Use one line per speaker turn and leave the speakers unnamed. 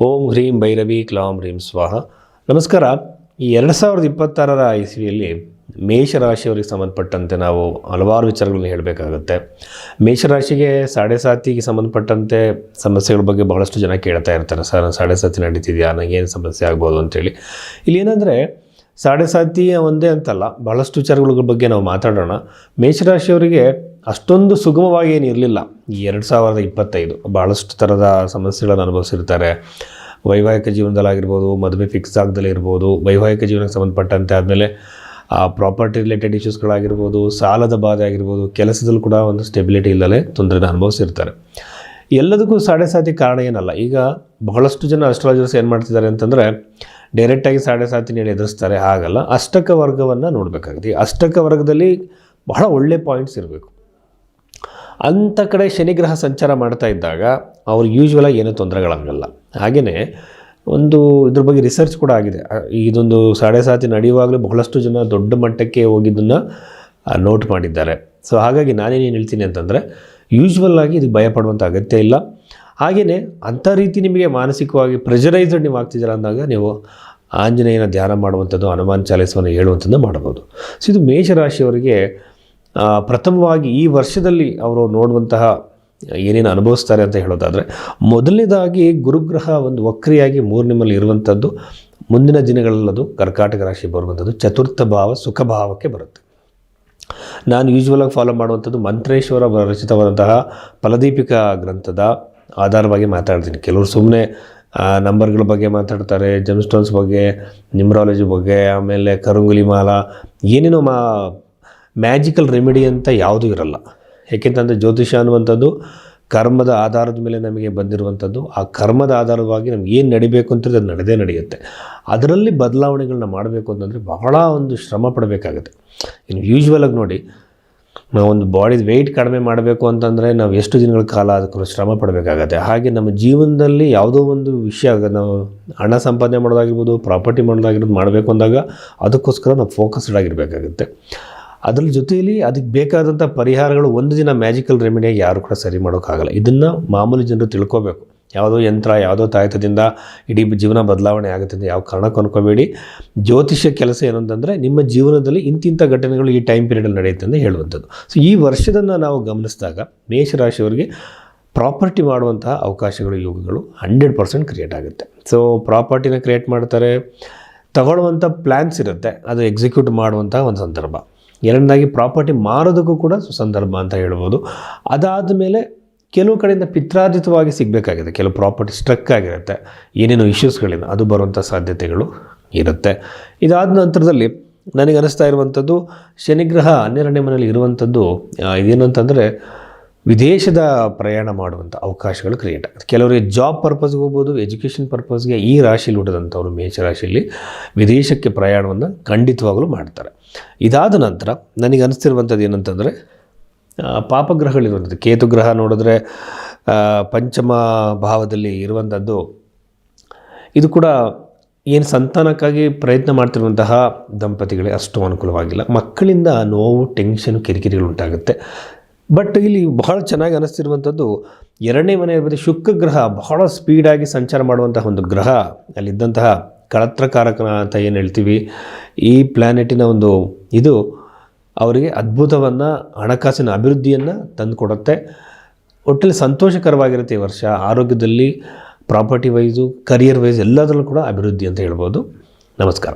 ಓಂ ಹ್ರೀಂ ಭೈರವಿ ಕ್ಲಾಂ ಹ್ರೀಂ ಸ್ವಾಹ. ನಮಸ್ಕಾರ. ಈ 2026ರ ಇಸ್ವಿಯಲ್ಲಿ ಮೇಷರಾಶಿಯವರಿಗೆ ಸಂಬಂಧಪಟ್ಟಂತೆ ನಾವು ಹಲವಾರು ವಿಚಾರಗಳನ್ನು ಹೇಳಬೇಕಾಗುತ್ತೆ. ಮೇಷರಾಶಿಗೆ ಸಾಡೆ ಸಾತಿಗೆ ಸಂಬಂಧಪಟ್ಟಂತೆ ಸಮಸ್ಯೆಗಳ ಬಗ್ಗೆ ಬಹಳಷ್ಟು ಜನ ಕೇಳ್ತಾ ಇರ್ತಾರೆ. ಸರ್, ಸಾಡೆ ಸಾತಿ ನಡೀತಿದೆಯಾ, ನನಗೇನು ಸಮಸ್ಯೆ ಆಗ್ಬೋದು ಅಂತೇಳಿ. ಇಲ್ಲಿ ಏನಂದರೆ ಸಾಡೆ ಸಾತಿ ಒಂದೇ ಅಂತಲ್ಲ, ಬಹಳಷ್ಟು ವಿಚಾರಗಳ ಬಗ್ಗೆ ನಾವು ಮಾತಾಡೋಣ. ಮೇಷರಾಶಿಯವರಿಗೆ ಅಷ್ಟೊಂದು ಸುಗಮವಾಗಿ ಏನಿರಲಿಲ್ಲ ಈ 2025. ಭಾಳಷ್ಟು ಥರದ ಸಮಸ್ಯೆಗಳನ್ನು ಅನುಭವಿಸಿರ್ತಾರೆ. ವೈವಾಹಿಕ ಜೀವನದಲ್ಲಾಗಿರ್ಬೋದು, ಮದುವೆ ಫಿಕ್ಸ್ ಆಗದಲ್ಲೇ ಇರ್ಬೋದು, ವೈವಾಹಿಕ ಜೀವನಕ್ಕೆ ಸಂಬಂಧಪಟ್ಟಂತೆ ಆದಮೇಲೆ ಪ್ರಾಪರ್ಟಿ ರಿಲೇಟೆಡ್ ಇಶ್ಯೂಸ್ಗಳಾಗಿರ್ಬೋದು, ಸಾಲದ ಬಾಧೆ ಆಗಿರ್ಬೋದು, ಕೆಲಸದಲ್ಲೂ ಕೂಡ ಒಂದು ಸ್ಟೆಬಿಲಿಟಿ ಇಲ್ಲದೆ ತೊಂದರೆನ ಅನುಭವಿಸಿರ್ತಾರೆ. ಎಲ್ಲದಕ್ಕೂ ಸಾಡೆ ಸಾತಿ ಕಾರಣ ಏನಲ್ಲ. ಈಗ ಬಹಳಷ್ಟು ಜನ ಅಸ್ಟ್ರಾಲಜರ್ಸ್ ಏನು ಮಾಡ್ತಿದ್ದಾರೆ ಅಂತಂದರೆ ಡೈರೆಕ್ಟಾಗಿ ಸಾಡೆ ಸಾತಿನ ಎದುರಿಸ್ತಾರೆ. ಹಾಗಲ್ಲ, ಅಷ್ಟಕ ವರ್ಗವನ್ನು ನೋಡಬೇಕಾಗುತ್ತೆ. ಈ ಅಷ್ಟಕ ವರ್ಗದಲ್ಲಿ ಬಹಳ ಒಳ್ಳೆ ಪಾಯಿಂಟ್ಸ್ ಇರಬೇಕು. ಅಂಥ ಕಡೆ ಶನಿಗ್ರಹ ಸಂಚಾರ ಮಾಡ್ತಾ ಇದ್ದಾಗ ಅವ್ರು ಯೂಶ್ವಲಾಗಿ ಏನೂ ತೊಂದರೆಗಳಾಗಲ್ಲ. ಹಾಗೆಯೇ ಒಂದು ಇದ್ರ ಬಗ್ಗೆ ರಿಸರ್ಚ್ ಕೂಡ ಆಗಿದೆ. ಇದೊಂದು ಸಾಡೆ ಸಾತಿ ನಡೆಯುವಾಗಲೂ ಬಹಳಷ್ಟು ಜನ ದೊಡ್ಡ ಮಟ್ಟಕ್ಕೆ ಹೋಗಿದ್ದನ್ನು ನೋಟ್ ಮಾಡಿದ್ದಾರೆ. ಸೊ ಹಾಗಾಗಿ ನಾನೇನು ಹೇಳ್ತೀನಿ ಅಂತಂದರೆ, ಯೂಶ್ವಲಾಗಿ ಇದಕ್ಕೆ ಭಯಪಡುವಂಥ ಅಗತ್ಯ ಇಲ್ಲ. ಹಾಗೆಯೇ ಅಂಥ ರೀತಿ ನಿಮಗೆ ಮಾನಸಿಕವಾಗಿ ಪ್ರೆಷರೈಸ್ಡ್ ನೀವು ಆಗ್ತಿದ್ದೀರ ಅಂದಾಗ ನೀವು ಆಂಜನೇಯನ ಧ್ಯಾನ ಮಾಡುವಂಥದ್ದು, ಹನುಮಾನ್ ಚಾಲೀಸವನ್ನು ಹೇಳುವಂಥದ್ದು ಮಾಡ್ಬೋದು. ಸೊ ಇದು ಮೇಷರಾಶಿಯವರಿಗೆ ಪ್ರಥಮವಾಗಿ ಈ ವರ್ಷದಲ್ಲಿ ಅವರು ನೋಡುವಂತಹ ಏನೇನು ಅನುಭವಿಸ್ತಾರೆ ಅಂತ ಹೇಳೋದಾದರೆ, ಮೊದಲನೇದಾಗಿ ಗುರುಗ್ರಹ ಒಂದು ವಕ್ರಿಯಾಗಿ 3ನೇಮಲ್ಲಿ ಇರುವಂಥದ್ದು. ಮುಂದಿನ ದಿನಗಳಲ್ಲದು ಕರ್ಕಾಟಕ ರಾಶಿ ಬರುವಂಥದ್ದು ಚತುರ್ಥ ಭಾವ ಸುಖ ಭಾವಕ್ಕೆ ಬರುತ್ತೆ. ನಾನು ಯೂಶ್ವಲಾಗಿ ಫಾಲೋ ಮಾಡುವಂಥದ್ದು ಮಂತ್ರೇಶ್ವರ ರಚಿತವಾದಂತಹ ಫಲದೀಪಿಕಾ ಗ್ರಂಥದ ಆಧಾರವಾಗಿ ಮಾತಾಡ್ತೀನಿ. ಕೆಲವರು ಸುಮ್ಮನೆ ನಂಬರ್ಗಳ ಬಗ್ಗೆ ಮಾತಾಡ್ತಾರೆ, ಜಮ್ ಸ್ಟೋನ್ಸ್ ಬಗ್ಗೆ, ನ್ಯೂಮರಾಲಜಿ ಬಗ್ಗೆ, ಆಮೇಲೆ ಕರುಂಗುಲಿ ಮಾಲ, ಏನೇನೋ ಮ್ಯಾಜಿಕಲ್ ರೆಮಿಡಿ ಅಂತ ಯಾವುದೂ ಇರಲ್ಲ. ಏಕೆಂತಂದರೆ ಜ್ಯೋತಿಷ ಅನ್ನುವಂಥದ್ದು ಕರ್ಮದ ಆಧಾರದ ಮೇಲೆ ನಮಗೆ ಬಂದಿರುವಂಥದ್ದು. ಆ ಕರ್ಮದ ಆಧಾರವಾಗಿ ನಮ್ಗೆ ಏನು ನಡಿಬೇಕು ಅಂತಂದರೆ ಅದು ನಡೆಯುತ್ತೆ. ಅದರಲ್ಲಿ ಬದಲಾವಣೆಗಳನ್ನ ಮಾಡಬೇಕು ಅಂತಂದರೆ ಬಹಳ ಒಂದು ಶ್ರಮ ಪಡಬೇಕಾಗುತ್ತೆ. ಇನ್ನು ಯೂಶ್ವಲಾಗಿ ನೋಡಿ, ನಾವು ಒಂದು ಬಾಡಿ ವೆಯ್ಟ್ ಕಡಿಮೆ ಮಾಡಬೇಕು ಅಂತಂದರೆ ನಾವು ಎಷ್ಟು ದಿನಗಳ ಕಾಲ ಅದಕ್ಕೆ ಶ್ರಮ ಪಡಬೇಕಾಗತ್ತೆ. ಹಾಗೆ ನಮ್ಮ ಜೀವನದಲ್ಲಿ ಯಾವುದೋ ಒಂದು ವಿಷಯ, ನಾವು ಹಣ ಸಂಪಾದನೆ ಮಾಡೋದಾಗಿರ್ಬೋದು, ಪ್ರಾಪರ್ಟಿ ಮಾಡೋದಾಗಿರ್ಬೋದು, ಮಾಡಬೇಕು ಅಂದಾಗ ಅದಕ್ಕೋಸ್ಕರ ನಾವು ಫೋಕಸ್ಡ್ ಆಗಿರಬೇಕಾಗುತ್ತೆ. ಅದರ ಜೊತೆಯಲ್ಲಿ ಅದಕ್ಕೆ ಬೇಕಾದಂಥ ಪರಿಹಾರಗಳು ಒಂದು ದಿನ ಮ್ಯಾಜಿಕಲ್ ರೆಮಿಡಿಯಾಗಿ ಯಾರು ಕೂಡ ಸರಿ ಮಾಡೋಕ್ಕಾಗಲ್ಲ. ಇದನ್ನು ಮಾಮೂಲಿ ಜನರು ತಿಳ್ಕೋಬೇಕು. ಯಾವುದೋ ಯಂತ್ರ, ಯಾವುದೋ ತಾಯತದಿಂದ ಇಡೀ ಜೀವನ ಬದಲಾವಣೆ ಆಗುತ್ತೆ ಅಂತ ಯಾವ ಕಾರಣಕ್ಕೂ ಅನ್ಕೋಬೇಡಿ. ಜ್ಯೋತಿಷ್ಯ ಕೆಲಸ ಏನು ಅಂತಂದರೆ, ನಿಮ್ಮ ಜೀವನದಲ್ಲಿ ಇಂತಿಂಥ ಘಟನೆಗಳು ಈ ಟೈಮ್ ಪೀರಿಯಡಲ್ಲಿ ನಡೆಯುತ್ತೆ ಅಂತ ಹೇಳುವಂಥದ್ದು. ಸೊ ಈ ವರ್ಷದನ್ನು ನಾವು ಗಮನಿಸಿದಾಗ ಮೇಷರಾಶಿಯವರಿಗೆ ಪ್ರಾಪರ್ಟಿ ಮಾಡುವಂತಹ ಅವಕಾಶಗಳು, ಯೋಗಗಳು 100% ಕ್ರಿಯೇಟ್ ಆಗುತ್ತೆ. ಸೊ ಪ್ರಾಪರ್ಟಿನ ಕ್ರಿಯೇಟ್ ಮಾಡ್ತಾರೆ, ತಗೊಳ್ಳುವಂಥ ಪ್ಲ್ಯಾನ್ಸ್ ಇರುತ್ತೆ, ಅದು ಎಕ್ಸಿಕ್ಯೂಟ್ ಮಾಡುವಂಥ ಒಂದು ಸಂದರ್ಭ. ಎರಡನೇದಾಗಿ ಪ್ರಾಪರ್ಟಿ ಮಾರೋದಕ್ಕೂ ಕೂಡ ಸಂದರ್ಭ ಅಂತ ಹೇಳ್ಬೋದು. ಅದಾದ ಮೇಲೆ ಕೆಲವು ಕಡೆಯಿಂದ ಪಿತ್ರಾರ್ಜಿತವಾಗಿ ಸಿಗಬೇಕಾಗಿದೆ. ಕೆಲವು ಪ್ರಾಪರ್ಟಿ ಸ್ಟ್ರಕ್ ಆಗಿರುತ್ತೆ, ಏನೇನೋ ಇಶ್ಯೂಸ್ಗಳಿಂದ ಅದು ಬರುವಂಥ ಸಾಧ್ಯತೆಗಳು ಇರುತ್ತೆ. ಇದಾದ ನಂತರದಲ್ಲಿ ನನಗೆ ಅನ್ನಿಸ್ತಾ ಇರುವಂಥದ್ದು, ಶನಿಗ್ರಹ 12ನೇ ಮನೆಯಲ್ಲಿ ಇರುವಂಥದ್ದು ಇದೇನು ಅಂತಂದರೆ ವಿದೇಶದ ಪ್ರಯಾಣ ಮಾಡುವಂಥ ಅವಕಾಶಗಳು ಕ್ರಿಯೇಟ್ ಆಗುತ್ತೆ. ಕೆಲವರಿಗೆ ಜಾಬ್ ಪರ್ಪಸ್ಗೆ ಹೋಗ್ಬೋದು, ಎಜುಕೇಷನ್ ಪರ್ಪಸ್ಗೆ ಈ ರಾಶಿಯಲ್ಲಿ ಹುಟ್ಟಿದಂಥವ್ರು ಮೇಷರಾಶಿಯಲ್ಲಿ ವಿದೇಶಕ್ಕೆ ಪ್ರಯಾಣವನ್ನು ಖಂಡಿತವಾಗಲೂ ಮಾಡ್ತಾರೆ. ಇದಾದ ನಂತರ ನನಗೆ ಅನ್ನಿಸ್ತಿರುವಂಥದ್ದು ಏನಂತಂದರೆ, ಪಾಪಗ್ರಹಗಳಿರುವಂಥದ್ದು ಕೇತು ಗ್ರಹ ನೋಡಿದ್ರೆ ಪಂಚಮ ಭಾವದಲ್ಲಿ ಇರುವಂಥದ್ದು. ಇದು ಕೂಡ ಏನು ಸಂತಾನಕ್ಕಾಗಿ ಪ್ರಯತ್ನ ಮಾಡ್ತಿರುವಂತಹ ದಂಪತಿಗಳಿಗೆ ಅಷ್ಟು ಅನುಕೂಲವಾಗಿಲ್ಲ. ಮಕ್ಕಳಿಂದ ನೋವು, ಟೆನ್ಷನು, ಕಿರಿಕಿರಿಗಳು ಉಂಟಾಗುತ್ತೆ. ಬಟ್ ಇಲ್ಲಿ ಬಹಳ ಚೆನ್ನಾಗಿ ಅನ್ನಿಸ್ತಿರುವಂಥದ್ದು 2ನೇ ಮನೆ ಇರ್ಬೋದು, ಶುಕ್ರ ಗ್ರಹ ಬಹಳ ಸ್ಪೀಡಾಗಿ ಸಂಚಾರ ಮಾಡುವಂತಹ ಒಂದು ಗ್ರಹ. ಅಲ್ಲಿದ್ದಂತಹ ಕಳತ್ರಕಾರಕನ ಅಂತ ಏನು ಹೇಳ್ತೀವಿ, ಈ ಪ್ಲ್ಯಾನೆಟಿನ ಒಂದು ಇದು ಅವರಿಗೆ ಅದ್ಭುತವನ್ನು, ಹಣಕಾಸಿನ ಅಭಿವೃದ್ಧಿಯನ್ನು ತಂದುಕೊಡುತ್ತೆ. ಒಟ್ಟಲ್ಲಿ ಸಂತೋಷಕರವಾಗಿರುತ್ತೆ ಈ ವರ್ಷ. ಆರೋಗ್ಯದಲ್ಲಿ, ಪ್ರಾಪರ್ಟಿ ವೈಸು, ಕರಿಯರ್ ವೈಸ್ ಎಲ್ಲದರಲ್ಲೂ ಕೂಡ ಅಭಿವೃದ್ಧಿ ಅಂತ ಹೇಳ್ಬೋದು. ನಮಸ್ಕಾರ.